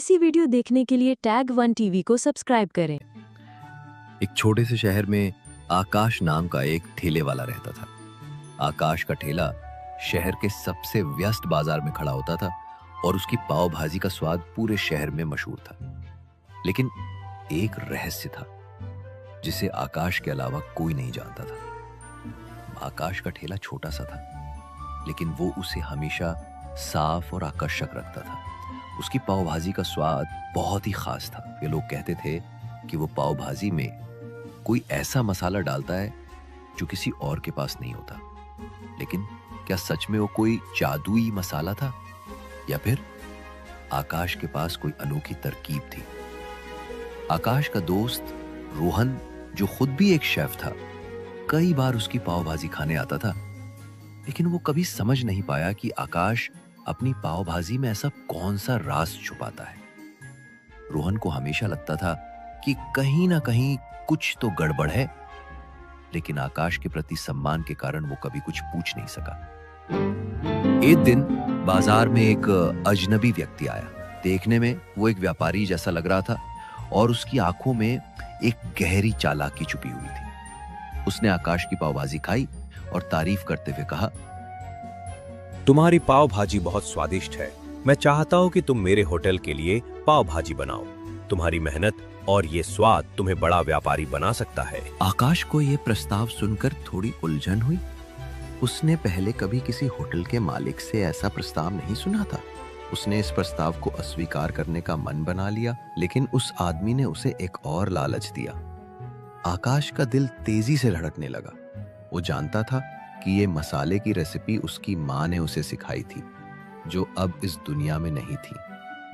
ऐसी वीडियो देखने के लिए टैग वन टीवी को सब्सक्राइब करें। एक छोटे से शहर में आकाश नाम का एक ठेले वाला रहता था। आकाश का ठेला शहर के सबसे व्यस्त बाजार में खड़ा होता था और उसकी पाव भाजी का स्वाद पूरे शहर में मशहूर था। लेकिन एक रहस्य था जिसे आकाश के अलावा कोई नहीं जानता था। आकाश का ठेला छोटा सा था, लेकिन वो उसे हमेशा साफ और आकर्षक रखता था। उसकी पाव भाजी का स्वाद बहुत ही खास था। ये लोग कहते थे कि वो पाव भाजी में कोई ऐसा मसाला डालता है जो किसी और के पास नहीं होता। लेकिन क्या सच में वो कोई जादुई मसाला था, या फिर आकाश के पास कोई अनोखी तरकीब थी? आकाश का दोस्त रोहन, जो खुद भी एक शेफ था, कई बार उसकी पाव भाजी खाने आता था। लेकिन वो कभी समझ नहीं पाया कि आकाश अपनी पाव भाजी में ऐसा कौन सा राज छुपाता है। रोहन को हमेशा लगता था कि कहीं ना कहीं कुछ तो गड़बड़ है, लेकिन आकाश के प्रति सम्मान के कारण वो कभी कुछ पूछ नहीं सका। एक दिन बाजार में एक अजनबी व्यक्ति आया। देखने में वो एक व्यापारी जैसा लग रहा था और उसकी आंखों में एक गहरी चालाकी छुपी हुई थी। उसने आकाश की पाव भाजी खाई और तारीफ करते हुए कहा, तुम्हारी पाव भाजी बहुत स्वादिष्ट है। मैं चाहता हूं कि तुम मेरे होटल के लिए पाव भाजी बनाओ। तुम्हारी मेहनत और ये स्वाद तुम्हें बड़ा व्यापारी बना सकता है। आकाश को यह प्रस्ताव सुनकर थोड़ी उलझन हुई। उसने पहले कभी किसी होटल के मालिक से ऐसा प्रस्ताव नहीं सुना था। उसने इस प्रस्ताव को अस्वीकार करने का मन बना लिया, लेकिन उस आदमी ने उसे एक और लालच दिया। आकाश का दिल तेजी से धड़कने लगा। वो जानता था कि ये मसाले की रेसिपी उसकी माँ ने उसे सिखाई थी, जो अब इस दुनिया में नहीं थी।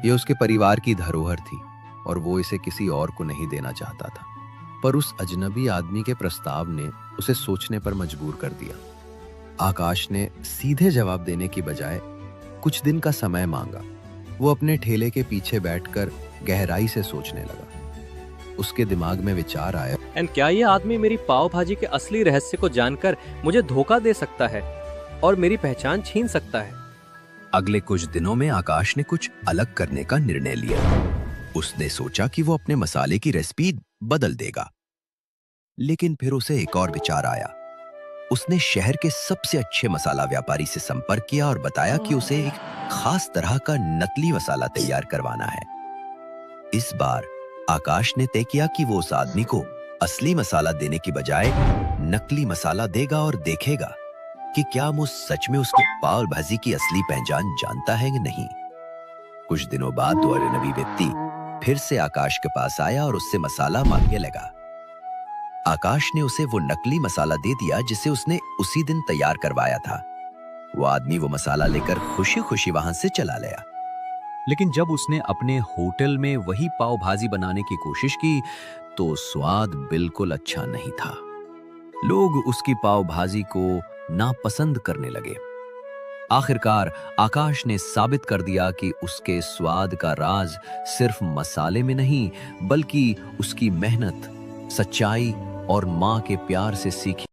ये उसके परिवार की धरोहर थी और वो इसे किसी और को नहीं देना चाहता था। पर उस अजनबी आदमी के प्रस्ताव ने उसे सोचने पर मजबूर कर दिया। आकाश ने सीधे जवाब देने की बजाय कुछ दिन का समय मांगा। वो अपने ठेले के पीछे बैठकर गहराई से सोचने लगा। उसके दिमाग में विचार आया, एंड क्या ये आदमी मेरी पाव भाजी के असली रहस्य को जानकर मुझे धोखा दे सकता है और मेरी पहचान छीन सकता है? अगले कुछ दिनों में आकाश ने कुछ अलग करने का निर्णय लिया। उसने सोचा कि वो अपने मसाले की रेसिपी बदल देगा। लेकिन फिर उसे एक और विचार आया। उसने शहर के सबसे अच्छे मसाला व्यापारी से संपर्क किया और बताया कि उसे एक खास तरह का नकली मसाला तैयार करवाना है। इस बार आकाश ने तय किया कि वो उस आदमी को असली मसाला देने की बजाय नकली मसाला देगा और देखेगा कि क्या वो सच में उसकी पाव भाजी की असली पहचान जानता है कि नहीं। कुछ दिनों बाद वो अजनबी व्यक्ति फिर से आकाश के पास आया और उससे मसाला मांगने लगा। आकाश ने उसे वो नकली मसाला दे दिया जिसे उसने उसी दिन तैयार करवाया था। वो आदमी वो मसाला लेकर खुशी खुशी वहां से चला गया। लेकिन जब उसने अपने होटल में वही पाव भाजी बनाने की कोशिश की तो स्वाद बिल्कुल अच्छा नहीं था। लोग उसकी पाव भाजी को नापसंद करने लगे। आखिरकार आकाश ने साबित कर दिया कि उसके स्वाद का राज सिर्फ मसाले में नहीं, बल्कि उसकी मेहनत, सच्चाई और मां के प्यार से सीखी